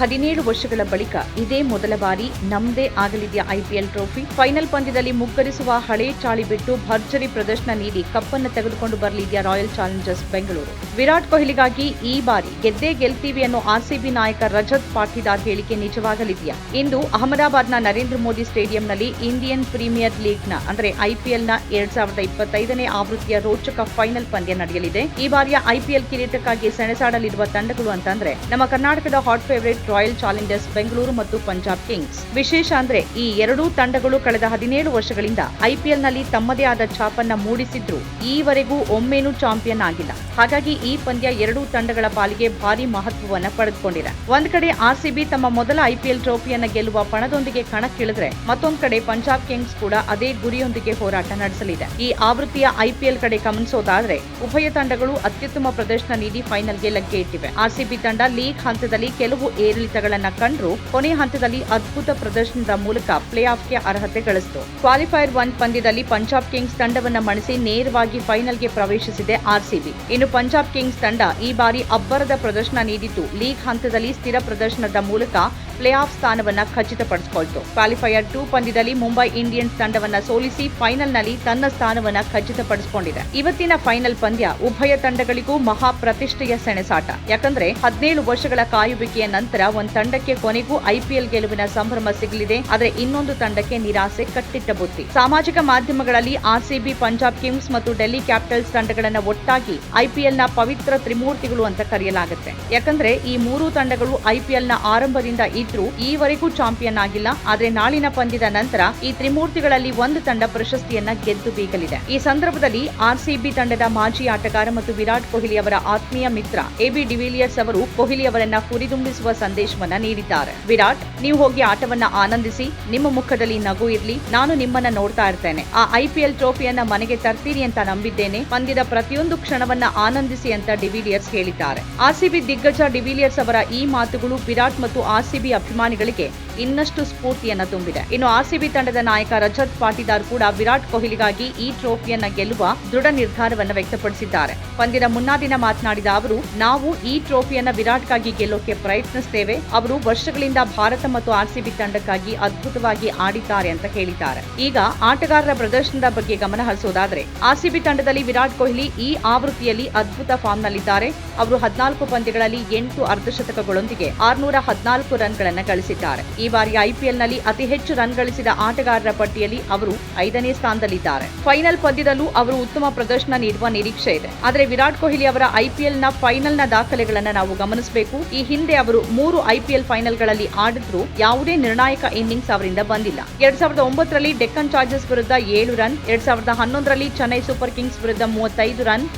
17 ವರ್ಷಗಳ ಬಳಿಕ ಇದೇ ಮೊದಲ ಬಾರಿ ನಮ್ಮದೇ ಆಗಲಿದೆಯಾ ಐಪಿಎಲ್ ಟ್ರೋಫಿ. ಫೈನಲ್ ಪಂದ್ಯದಲ್ಲಿ ಮುಗ್ಗರಿಸುವ ಹಳೆ ಚಾಳಿ ಬಿಟ್ಟು ಭರ್ಜರಿ ಪ್ರದರ್ಶನ ನೀಡಿ ಕಪ್ಪನ್ನು ತೆಗೆದುಕೊಂಡು ಬರಲಿದೆಯಾ ರಾಯಲ್ ಚಾಲೆಂಜರ್ಸ್ ಬೆಂಗಳೂರು. ವಿರಾಟ್ ಕೊಹ್ಲಿಗಾಗಿ ಈ ಬಾರಿ ಗೆದ್ದೇ ಗೆಲ್ತೀವಿ ಅನ್ನೋ ಆರ್ಸಿಬಿ ನಾಯಕ ರಜತ್ ಪಾಟಿದಾರ್ ಹೇಳಿಕೆ ನಿಜವಾಗಲಿದೆಯಾ? ಇಂದು ಅಹಮದಾಬಾದ್ನ ನರೇಂದ್ರ ಮೋದಿ ಸ್ಟೇಡಿಯಂನಲ್ಲಿ ಇಂಡಿಯನ್ ಪ್ರೀಮಿಯರ್ ಲೀಗ್ನ ಅಂದರೆ ಐಪಿಎಲ್ನ 2025ನೇ ಆವೃತ್ತಿಯ ರೋಚಕ ಫೈನಲ್ ಪಂದ್ಯ ನಡೆಯಲಿದೆ. ಈ ಬಾರಿಯ ಐಪಿಎಲ್ ಕಿರೀಟಕ್ಕಾಗಿ ಸೆಣಸಾಡಲಿರುವ ತಂಡಗಳು ಅಂತಂದ್ರೆ ನಮ್ಮ ಕರ್ನಾಟಕದ hot favourite royal Challengers Bengaluru ಮತ್ತು ಪಂಜಾಬ್ ಕಿಂಗ್ಸ್. ವಿಶೇಷ ಅಂದ್ರೆ ಈ ಎರಡೂ ತಂಡಗಳು ಕಳೆದ 17 ವರ್ಷಗಳಿಂದ ಐಪಿಎಲ್ನಲ್ಲಿ ತಮ್ಮದೇ ಆದ ಛಾಪನ್ನ ಮೂಡಿಸಿದ್ರು ಈವರೆಗೂ ಒಮ್ಮೆನೂ ಚಾಂಪಿಯನ್ ಆಗಿಲ್ಲ. ಹಾಗಾಗಿ ಈ ಪಂದ್ಯ ಎರಡೂ ತಂಡಗಳ ಪಾಲಿಗೆ ಭಾರಿ ಮಹತ್ವವನ್ನ ಪಡೆದುಕೊಂಡಿದೆ. ಒಂದ್ ಕಡೆ ಆರ್ಸಿಬಿ ತಮ್ಮ ಮೊದಲ ಐಪಿಎಲ್ ಟ್ರೋಫಿಯನ್ನ ಗೆಲ್ಲುವ ಪಣದೊಂದಿಗೆ ಕಣಕ್ಕಿಳಿದ್ರೆ ಮತ್ತೊಂದ್ ಕಡೆ ಪಂಜಾಬ್ ಕಿಂಗ್ಸ್ ಕೂಡ ಅದೇ ಗುರಿಯೊಂದಿಗೆ ಹೋರಾಟ ನಡೆಸಲಿದೆ. ಈ ಆವೃತ್ತಿಯ ಐಪಿಎಲ್ ಕಡೆ ಗಮನಿಸೋದಾದ್ರೆ ಉಭಯ ತಂಡಗಳು ಅತ್ಯುತ್ತಮ ಪ್ರದರ್ಶನ ನೀಡಿ ಫೈನಲ್ಗೆ ಲಗ್ಗೆ ಇಟ್ಟಿವೆ. ಆರ್ಸಿಬಿ ತಂಡ ಲೀಗ್ ಹಂತದಲ್ಲಿ ಕೆಲವು ಏರಿಳಿತಗಳನ್ನ ಕಂಡ್ರು ಕೊನೆ ಹಂತದಲ್ಲಿ ಅದ್ಭುತ ಪ್ರದರ್ಶನದ ಮೂಲಕ ಪ್ಲೇ ಆಫ್ಗೆ ಅರ್ಹತೆ ಗಳಿಸಿತು. ಕ್ವಾಲಿಫೈರ್ 1 ಪಂದ್ಯದಲ್ಲಿ ಪಂಜಾಬ್ ಕಿಂಗ್ಸ್ ತಂಡವನ್ನ ಮಣಿಸಿ ನೇರವಾಗಿ ಫೈನಲ್ಗೆ ಪ್ರವೇಶಿಸಿದೆ ಆರ್ಸಿಬಿ. ಇನ್ನು ಪಂಜಾಬ್ ಕಿಂಗ್ಸ್ ತಂಡ ಈ ಬಾರಿ ಅಬ್ಬರದ ಪ್ರದರ್ಶನ ನೀಡಿದ್ದು ಲೀಗ್ ಹಂತದಲ್ಲಿ ಸ್ಥಿರ ಪ್ರದರ್ಶನದ ಮೂಲಕ ಪ್ಲೇ ಆಫ್ ಸ್ಥಾನವನ್ನ ಖಚಿತಪಡಿಸಿಕೊಳ್ತು. ಕ್ವಾಲಿಫೈಯರ್ 2 ಪಂದ್ಯದಲ್ಲಿ ಮುಂಬೈ ಇಂಡಿಯನ್ಸ್ ತಂಡವನ್ನ ಸೋಲಿಸಿ ಫೈನಲ್ನಲ್ಲಿ ತನ್ನ ಸ್ಥಾನವನ್ನ ಖಚಿತಪಡಿಸಿಕೊಂಡಿದೆ. ಇವತ್ತಿನ ಫೈನಲ್ ಪಂದ್ಯ ಉಭಯ ತಂಡಗಳಿಗೂ ಮಹಾ ಪ್ರತಿಷ್ಠೆಯ ಸೆಣಸಾಟ. ಯಾಕಂದ್ರೆ 17 ವರ್ಷಗಳ ಕಾಯುವಿಕೆಯ ನಂತರ ಒಂದು ತಂಡಕ್ಕೆ ಕೊನೆಗೂ ಐಪಿಎಲ್ ಗೆಲುವಿನ ಸಂಭ್ರಮ ಸಿಗಲಿದೆ. ಆದರೆ ಇನ್ನೊಂದು ತಂಡಕ್ಕೆ ನಿರಾಸೆ ಕಟ್ಟಿಟ್ಟ ಬುತ್ತಿ. ಸಾಮಾಜಿಕ ಮಾಧ್ಯಮಗಳಲ್ಲಿ ಆರ್ಸಿಬಿ, ಪಂಜಾಬ್ ಕಿಂಗ್ಸ್ ಮತ್ತು ಡೆಲ್ಲಿ ಕ್ಯಾಪಿಟಲ್ಸ್ ತಂಡಗಳನ್ನ ಒಟ್ಟಾಗಿ ಐಪಿಎಲ್ನ ಪವಿತ್ರ ತ್ರಿಮೂರ್ತಿಗಳು ಅಂತ ಕರೆಯಲಾಗುತ್ತೆ. ಯಾಕಂದ್ರೆ ಈ ಮೂರೂ ತಂಡಗಳು ಐಪಿಎಲ್ನ ಆರಂಭದಿಂದ ಇದ್ರೂ ಈವರೆಗೂ ಚಾಂಪಿಯನ್ ಆಗಿಲ್ಲ. ಆದ್ರೆ ನಾಳಿನ ಪಂದ್ಯದ ನಂತರ ಈ ತ್ರಿಮೂರ್ತಿಗಳಲ್ಲಿ ಒಂದು ತಂಡ ಪ್ರಶಸ್ತಿಯನ್ನ ಗೆದ್ದು ಬೀಗಲಿದೆ. ಈ ಸಂದರ್ಭದಲ್ಲಿ ಆರ್ಸಿಬಿ ತಂಡದ ಮಾಜಿ ಆಟಗಾರ ಮತ್ತು ವಿರಾಟ್ ಕೊಹ್ಲಿ ಅವರ ಆತ್ಮೀಯ ಮಿತ್ರ ಎಬಿ ಡಿವಿಲಿಯರ್ಸ್ ಅವರು ಕೊಹ್ಲಿ ಅವರನ್ನ ಹುರಿದುಂಬಿಸುವ ಸಂದೇಶವನ್ನ ನೀಡಿದ್ದಾರೆ. ವಿರಾಟ್, ನೀವು ಹೋಗಿ ಆಟವನ್ನ ಆನಂದಿಸಿ, ನಿಮ್ಮ ಮುಖದಲ್ಲಿ ನಗು ಇರ್ಲಿ, ನಾನು ನಿಮ್ಮನ್ನ ನೋಡ್ತಾ ಇರ್ತೇನೆ. ಆ ಐಪಿಎಲ್ ಟ್ರೋಫಿಯನ್ನ ಮನೆಗೆ ತರ್ತೀರಿ ಅಂತ ನಂಬಿದ್ದೇನೆ. ಪಂದ್ಯದ ಪ್ರತಿಯೊಂದು ಕ್ಷಣವನ್ನ ಆನಂದಿಸಿ ಅಂತ ಡಿವಿಲಿಯರ್ಸ್ ಹೇಳಿದ್ದಾರೆ. ಆರ್ಸಿಬಿ ದಿಗ್ಗಜ ಡಿವಿಲಿಯರ್ಸ್ ಅವರ ಈ ಮಾತುಗಳು ವಿರಾಟ್ ಮತ್ತು ಆರ್ಸಿಬಿ ಅಭಿಮಾನಿಗಳಿಗೆ ಇನ್ನಷ್ಟು ಸ್ಫೂರ್ತಿಯನ್ನ ತುಂಬಿದೆ. ಇನ್ನು ಆರ್ಸಿಬಿ ತಂಡದ ನಾಯಕ ರಜತ್ ಪಾಟಿದಾರ್ ಕೂಡ ವಿರಾಟ್ ಕೊಹ್ಲಿಗಾಗಿ ಈ ಟ್ರೋಫಿಯನ್ನ ಗೆಲ್ಲುವ ದೃಢ ನಿರ್ಧಾರವನ್ನ ವ್ಯಕ್ತಪಡಿಸಿದ್ದಾರೆ. ಪಂದ್ಯದ ಮುನ್ನಾ ದಿನ ಮಾತನಾಡಿದ ಅವರು, ನಾವು ಈ ಟ್ರೋಫಿಯನ್ನ ವಿರಾಟ್ಗಾಗಿ ಗೆಲ್ಲೋಕೆ ಪ್ರಯತ್ನಿಸುತ್ತೇವೆ. ಅವರು ವರ್ಷಗಳಿಂದ ಭಾರತ ಮತ್ತು ಆರ್ಸಿಬಿ ತಂಡಕ್ಕಾಗಿ ಅದ್ಭುತವಾಗಿ ಆಡಿದ್ದಾರೆ ಅಂತ ಹೇಳಿದ್ದಾರೆ. ಈಗ ಆಟಗಾರರ ಪ್ರದರ್ಶನದ ಬಗ್ಗೆ ಗಮನ ಹರಿಸೋದಾದ್ರೆ ಆರ್ಸಿಬಿ ತಂಡದಲ್ಲಿ ವಿರಾಟ್ ಕೊಹ್ಲಿ ಈ ಆವೃತ್ತಿಯಲ್ಲಿ ಅದ್ಭುತ ಫಾರ್ಮ್ನಲ್ಲಿದ್ದಾರೆ. ಅವರು 14 ಪಂದ್ಯಗಳಲ್ಲಿ 8 ಅರ್ಧಶತಕಗಳೊಂದಿಗೆ 614 ರನ್ಗಳನ್ನ ಗಳಿಸಿದ್ದಾರೆ. ಈ ಬಾರಿ ಐಪಿಎಲ್ನಲ್ಲಿ ಅತಿ ಹೆಚ್ಚು ರನ್ ಗಳಿಸಿದ ಆಟಗಾರರ ಪಟ್ಟಿಯಲ್ಲಿ ಅವರು 5ನೇ ಸ್ಥಾನದಲ್ಲಿದ್ದಾರೆ. ಫೈನಲ್ ಪಂದ್ಯದಲ್ಲೂ ಅವರು ಉತ್ತಮ ಪ್ರದರ್ಶನ ನೀಡುವ ನಿರೀಕ್ಷೆ ಇದೆ. ಆದರೆ ವಿರಾಟ್ ಕೊಹ್ಲಿ ಅವರ ಐಪಿಎಲ್ನ ಫೈನಲ್ನ ದಾಖಲೆಗಳನ್ನ ನಾವು ಗಮನಿಸಬೇಕು. ಈ ಹಿಂದೆ ಅವರು 3 ಐಪಿಎಲ್ ಫೈನಲ್ಗಳಲ್ಲಿ ಆಡಿದ್ರು ಯಾವುದೇ ನಿರ್ಣಾಯಕ ಇನ್ನಿಂಗ್ಸ್ ಅವರಿಂದ ಬಂದಿಲ್ಲ. 2009ರಲ್ಲಿ ಡೆಕ್ಕನ್ ಚಾರ್ಜರ್ಸ್ ವಿರುದ್ಧ 7 ರನ್, 2011ರಲ್ಲಿ ಚೆನ್ನೈ ಸೂಪರ್ ಕಿಂಗ್ಸ್ ವಿರುದ್ಧ 35 ರನ್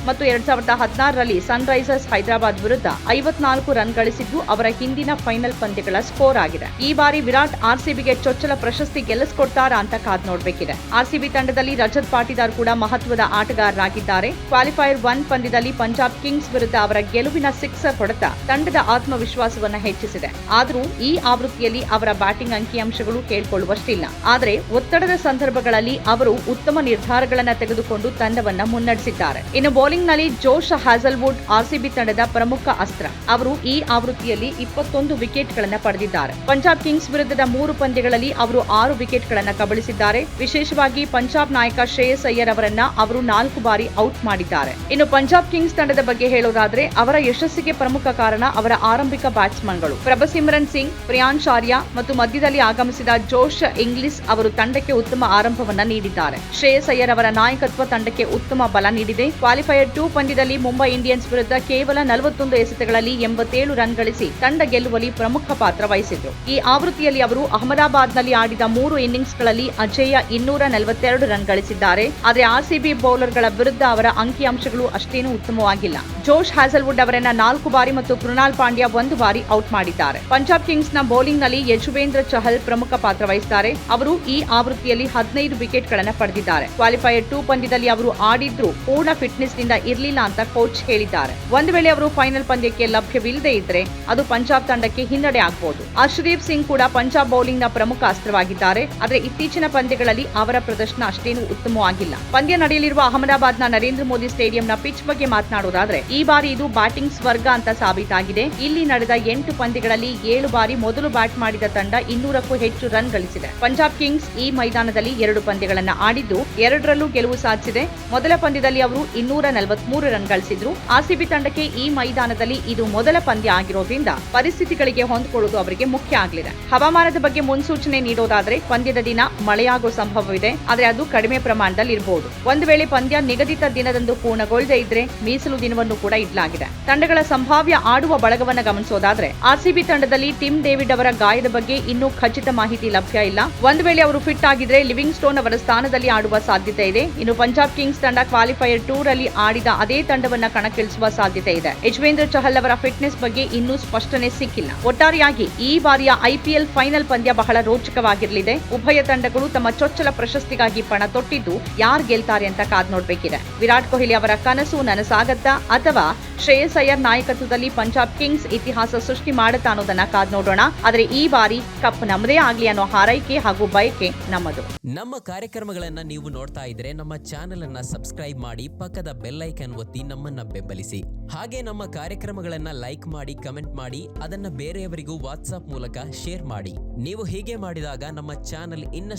ಮತ್ತು 2016ರಲ್ಲಿ ಸನ್ ರೈಸರ್ಸ್ ಹೈದರಾಬಾದ್ ವಿರುದ್ಧ 54 ರನ್ ಗಳಿಸಿದ್ದು ಅವರ ಹಿಂದಿನ ಫೈನಲ್ ಪಂದ್ಯಗಳ ಸ್ಕೋರ್ ಆಗಿದೆ. ಈ ಬಾರಿ ವಿರಾಟ್ ಆರ್ಸಿಬಿಗೆ ಚೊಚ್ಚಲ ಪ್ರಶಸ್ತಿ ಗೆಲ್ಲಿಸಿಕೊಡ್ತಾರಾ ಅಂತ ಕಾದ್ ನೋಡಬೇಕಿದೆ. ಆರ್ಸಿಬಿ ತಂಡದಲ್ಲಿ ರಜತ್ ಪಾಟಿದಾರ್ ಕೂಡ ಮಹತ್ವದ ಆಟಗಾರರಾಗಿದ್ದಾರೆ. ಕ್ವಾಲಿಫೈರ್ 1 ಪಂದ್ಯದಲ್ಲಿ ಪಂಜಾಬ್ ಕಿಂಗ್ಸ್ ವಿರುದ್ಧ ಅವರ ಗೆಲುವಿನ ಸಿಕ್ಸರ್ ಹೊಡೆತ ತಂಡದ ಆತ್ಮವಿಶ್ವಾಸವನ್ನ ಹೆಚ್ಚಿಸಿದೆ. ಆದರೂ ಈ ಆವೃತ್ತಿಯಲ್ಲಿ ಅವರ ಬ್ಯಾಟಿಂಗ್ ಅಂಕಿಅಂಶಗಳು ಕೇಳಿಕೊಳ್ಳುವಷ್ಟಿಲ್ಲ. ಆದರೆ ಒತ್ತಡದ ಸಂದರ್ಭಗಳಲ್ಲಿ ಅವರು ಉತ್ತಮ ನಿರ್ಧಾರಗಳನ್ನ ತೆಗೆದುಕೊಂಡು ತಂಡವನ್ನ ಮುನ್ನಡೆಸಿದ್ದಾರೆ. ಇನ್ನು ಬೌಲಿಂಗ್ನಲ್ಲಿ ಜೋಶ್ ಹ್ಯಾಸಲ್ವುಡ್ ಆರ್ಸಿಬಿ ತಂಡದ ಪ್ರಮುಖ ಅಸ್ತ್ರ. ಅವರು ಈ ಆವೃತ್ತಿಯಲ್ಲಿ 21 ವಿಕೆಟ್ಗಳನ್ನು ಪಡೆದಿದ್ದಾರೆ. ಪಂಜಾಬ್ ಕಿಂಗ್ಸ್ ವಿರುದ್ಧದ 3 ಪಂದ್ಯಗಳಲ್ಲಿ ಅವರು 6 ವಿಕೆಟ್ಗಳನ್ನು ಕಬಳಿಸಿದ್ದಾರೆ. ವಿಶೇಷವಾಗಿ ಪಂಜಾಬ್ ನಾಯಕ ಶ್ರೇಯಸ್ ಅಯ್ಯರ್ ಅವರನ್ನ ಅವರು 4 ಬಾರಿ ಔಟ್ ಮಾಡಿದ್ದಾರೆ. ಇನ್ನು ಪಂಜಾಬ್ ಕಿಂಗ್ಸ್ ತಂಡದ ಬಗ್ಗೆ ಹೇಳೋದಾದ್ರೆ ಅವರ ಯಶಸ್ಸಿಗೆ ಪ್ರಮುಖ ಕಾರಣ ಅವರ ಆರಂಭಿಕ ಬ್ಯಾಟ್ಸ್ಮನ್ಗಳು ಪ್ರಭಸಿಮ್ರನ್ ಸಿಂಗ್, ಪ್ರಿಯಾಂಶ್ ಆರ್ಯ ಮತ್ತು ಮಧ್ಯದಲ್ಲಿ ಆಗಮಿಸಿದ ಜೋಶ್ ಇಂಗ್ಲಿಸ್ ಅವರು ತಂಡಕ್ಕೆ ಉತ್ತಮ ಆರಂಭವನ್ನ ನೀಡಿದ್ದಾರೆ. ಶ್ರೇಯಸ್ ಅಯ್ಯರ್ ಅವರ ನಾಯಕತ್ವ ತಂಡಕ್ಕೆ ಉತ್ತಮ ಬಲ ನೀಡಿದೆ. ಕ್ವಾಲಿಫೈಯರ್ 2 ಪಂದ್ಯದಲ್ಲಿ ಮುಂಬೈ ಇಂಡಿಯನ್ಸ್ ವಿರುದ್ಧ ಕೇವಲ 41 ಎಸೆತಗಳಲ್ಲಿ 87 ರನ್ ಗಳಿಸಿ ತಂಡ ಗೆಲ್ಲುವಲ್ಲಿ ಪ್ರಮುಖ ಪಾತ್ರ ವಹಿಸಿದ್ರು. ಈ ಆವೃತ್ತಿಯಲ್ಲಿ ಅವರು ಅಹಮದಾಬಾದ್ನಲ್ಲಿ ಆಡಿದ 3 ಇನ್ನಿಂಗ್ಸ್ಗಳಲ್ಲಿ ಅಜೇಯ 242 ರನ್ ಗಳಿಸಿದ್ದಾರೆ. ಆದರೆ ಆರ್ಸಿಬಿ ಬೌಲರ್ಗಳ ವಿರುದ್ಧ ಅವರ ಅಂಕಿಅಂಶಗಳು ಅಷ್ಟೇನೂ ಉತ್ತಮವಾಗಿಲ್ಲ. ಜೋಶ್ ಹ್ಯಾಸಲ್ವುಡ್ ಅವರನ್ನ 4 ಬಾರಿ ಮತ್ತು ಕೃಣಾಲ್ ಪಾಂಡ್ಯ 1 ಬಾರಿ ಔಟ್ ಮಾಡಿದ್ದಾರೆ. ಪಂಜಾಬ್ ಕಿಂಗ್ಸ್ನ ಬೌಲಿಂಗ್ನಲ್ಲಿ ಯಜುವೇಂದ್ರ ಚಹಲ್ ಪ್ರಮುಖ ಪಾತ್ರ ವಹಿಸಿದ್ದಾರೆ. ಅವರು ಈ ಆವೃತ್ತಿಯಲ್ಲಿ 15 ವಿಕೆಟ್ಗಳನ್ನು ಪಡೆದಿದ್ದಾರೆ. ಕ್ವಾಲಿಫೈಯರ್ 2 ಪಂದ್ಯದಲ್ಲಿ ಅವರು ಆಡಿದ್ರು ಪೂರ್ಣ ಫಿಟ್ನೆಸ್ನಿಂದ ಇರಲಿಲ್ಲ ಅಂತ ಕೋಚ್ ಹೇಳಿದ್ದಾರೆ. ಒಂದು ವೇಳೆ ಅವರು ಫೈನಲ್ ಪಂದ್ಯಕ್ಕೆ ಲಭ್ಯವಿಲ್ಲದೆ ಇದ್ರೆ ಅದು ಪಂಜಾಬ್ ತಂಡಕ್ಕೆ ಹಿನ್ನಡೆ ಆಗಬಹುದು. ಅರ್ಶದೀಪ್ ಸಿಂಗ್ ಕೂಡ ಪಂಜಾಬ್ ಬೌಲಿಂಗ್ನ ಪ್ರಮುಖ ಅಸ್ತ್ರವಾಗಿದ್ದಾರೆ. ಆದರೆ ಇತ್ತೀಚಿನ ಪಂದ್ಯಗಳಲ್ಲಿ ಅವರ ಪ್ರದರ್ಶನ ಅಷ್ಟೇನೂ ಉತ್ತಮವಾಗಿಲ್ಲ. ಪಂದ್ಯ ನಡೆಯಲಿರುವ ಅಹಮದಾಬಾದ್ನ ನರೇಂದ್ರ ಮೋದಿ ಸ್ಟೇಡಿಯಂನ ಪಿಚ್ ಬಗ್ಗೆ ಮಾತನಾಡುವುದಾದ್ರೆ ಈ ಬಾರಿ ಇದು ಬ್ಯಾಟಿಂಗ್ ಸ್ವರ್ಗ ಅಂತ ಸಾಬೀತಾಗಿದೆ. ಇಲ್ಲಿ ನಡೆದ 8 ಪಂದ್ಯಗಳಲ್ಲಿ 7 ಬಾರಿ ಮೊದಲು ಬ್ಯಾಟ್ ಮಾಡಿದ ತಂಡ 200ಕ್ಕೂ ಹೆಚ್ಚು ರನ್ ಗಳಿಸಿದೆ. ಪಂಜಾಬ್ ಕಿಂಗ್ಸ್ ಈ ಮೈದಾನದಲ್ಲಿ 2 ಪಂದ್ಯಗಳನ್ನ ಆಡಿದ್ದು 2ರಲ್ಲೂ ಗೆಲುವು ಸಾಧಿಸಿದೆ. ಮೊದಲ ಪಂದ್ಯದಲ್ಲಿ ಅವರು 243 ರನ್ ಗಳಿಸಿದ್ರು. ಆರ್ಸಿಬಿ ತಂಡಕ್ಕೆ ಈ ಮೈದಾನದಲ್ಲಿ ಇದು ಮೊದಲ ಪಂದ್ಯ ಆಗಿರೋದ್ರಿಂದ ಪರಿಸ್ಥಿತಿಗಳಿಗೆ ಹೊಂದಿಕೊಳ್ಳುವುದು ಅವರಿಗೆ ಮುಖ್ಯ ಆಗಲಿದೆ. ಹವಾಮಾನದ ಬಗ್ಗೆ ಮುನ್ಸೂಚನೆ ನೀಡೋದಾದ್ರೆ ಪಂದ್ಯದ ದಿನ ಮಳೆಯಾಗುವ ಸಂಭವವಿದೆ, ಆದರೆ ಅದು ಕಡಿಮೆ ಪ್ರಮಾಣದಲ್ಲಿ ಇರಬಹುದು. ಒಂದು ವೇಳೆ ಪಂದ್ಯ ನಿಗದಿತ ದಿನದಂದು ಪೂರ್ಣಗೊಳ್ಳದೇ ಇದ್ರೆ ಮೀಸಲು ದಿನವನ್ನು ಕೂಡ ಇಡಲಾಗಿದೆ. ತಂಡಗಳ ಸಂಭಾವ್ಯ ಆಡುವ ಬಳಗವನ್ನು ಗಮನಿಸೋದಾದ್ರೆ ಆರ್ಸಿಬಿ ತಂಡದಲ್ಲಿ ಟಿಮ್ ಡೇವಿಡ್ ಅವರ ಗಾಯದ ಬಗ್ಗೆ ಇನ್ನೂ ಖಚಿತ ಮಾಹಿತಿ ಲಭ್ಯ ಇಲ್ಲ. ಒಂದು ವೇಳೆ ಅವರು ಫಿಟ್ ಆಗಿದ್ರೆ ಲಿವಿಂಗ್ ಸ್ಟೋನ್ ಅವರ ಸ್ಥಾನದಲ್ಲಿ ಆಡುವ ಸಾಧ್ಯತೆ ಇದೆ. ಇನ್ನು ಪಂಜಾಬ್ ಕಿಂಗ್ಸ್ ತಂಡ ಕ್ವಾಲಿಫೈಯರ್ ಟೂರ್ ಅಲ್ಲಿ ಆಡಿದ ಅದೇ ತಂಡವನ್ನ ಕಣಕ್ಕಿಳಿಸುವ ಸಾಧ್ಯತೆ ಇದೆ. ಯಜುವೇಂದ್ರ ಚಹಲ್ ಅವರ ಫಿಟ್ನೆಸ್ ಬಗ್ಗೆ ಇನ್ನೂ ಸ್ಪಷ್ಟನೆ ಸಿಕ್ಕಿಲ್ಲ. ಒಟ್ಟಾರೆಯಾಗಿ ಈ ಬಾರಿಯ ಐಪಿಎಲ್ ಫೈನಲ್ ಪಂದ್ಯ ಬಹಳ ರೋಚಕವಾಗಿರಲಿದೆ. ಉಭಯ ತಂಡಗಳು ತಮ್ಮ ಚೊಚ್ಚಲ ಪ್ರಶಸ್ತಿಗಾಗಿ ಪಣ ತೊಟ್ಟಿದ್ದು ಯಾರು ಗೆಲ್ತಾರೆ ಅಂತ ಕಾದ್ ನೋಡ್ಬೇಕಿದೆ. ವಿರಾಟ್ ಕೊಹ್ಲಿ ಅವರ ಕನಸು ನನಸಾಗತ್ತಾ ಅಥವಾ ಶ್ರೇಯಸ್ ಅಯ್ಯರ್ ನಾಯಕತ್ವದಲ್ಲಿ ಪಂಜಾಬ್ ಕಿಂಗ್ಸ್ ಇತಿಹಾಸ ಸೃಷ್ಟಿ ಮಾಡುತ್ತಾ ಅನ್ನೋದನ್ನ ಕಾದ್ ನೋಡೋಣ. ಆದರೆ ಈ ಬಾರಿ ಕಪ್ ನಮ್ಮದೇ ಆಗ್ಲಿ ಅನ್ನೋ ಹಾರೈಕೆ ಹಾಗೂ ಬಯಕೆ ನಮ್ಮದು. ನಮ್ಮ ಕಾರ್ಯಕ್ರಮಗಳನ್ನ ನೀವು ನೋಡ್ತಾ ಇದ್ರೆ ನಮ್ಮ ಚಾನೆಲ್ ಅನ್ನ ಸಬ್ಸ್ಕ್ರೈಬ್ ಮಾಡಿ, ಪಕ್ಕದ ಬೆಲ್ ಐಕಾನ್ ಒತ್ತಿ ನಮ್ಮನ್ನ ಬೆಂಬಲಿಸಿ. ಹಾಗೆ ನಮ್ಮ ಕಾರ್ಯಕ್ರಮಗಳನ್ನ ಲೈಕ್ ಮಾಡಿ, ಕಮೆಂಟ್ ಮಾಡಿ, ಅದನ್ನ ಬೇರೆಯವರಿಗೂ ವಾಟ್ಸ್ಆಪ್ ಮೂಲಕ ಶೇರ್ ಮಾಡಿ. ನೀವು ಹೀಗೆ ಮಾಡಿದಾಗ ನಮ್ಮ ಚಾನೆಲ್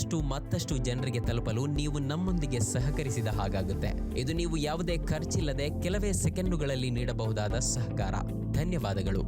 ಮತ್ತಷ್ಟು ಜನರಿಗೆ ತಲುಪಲು ನೀವು ನಮ್ಮೊಂದಿಗೆ ಸಹಕರಿಸಿದ ಹಾಗಾಗುತ್ತೆ. ಇದು ನೀವು ಯಾವುದೇ ಖರ್ಚಿಲ್ಲದೆ ಕೆಲವೇ ಸೆಕೆಂಡುಗಳಲ್ಲಿ ನೀಡಬಹುದಾದ ಸಹಕಾರ. ಧನ್ಯವಾದಗಳು.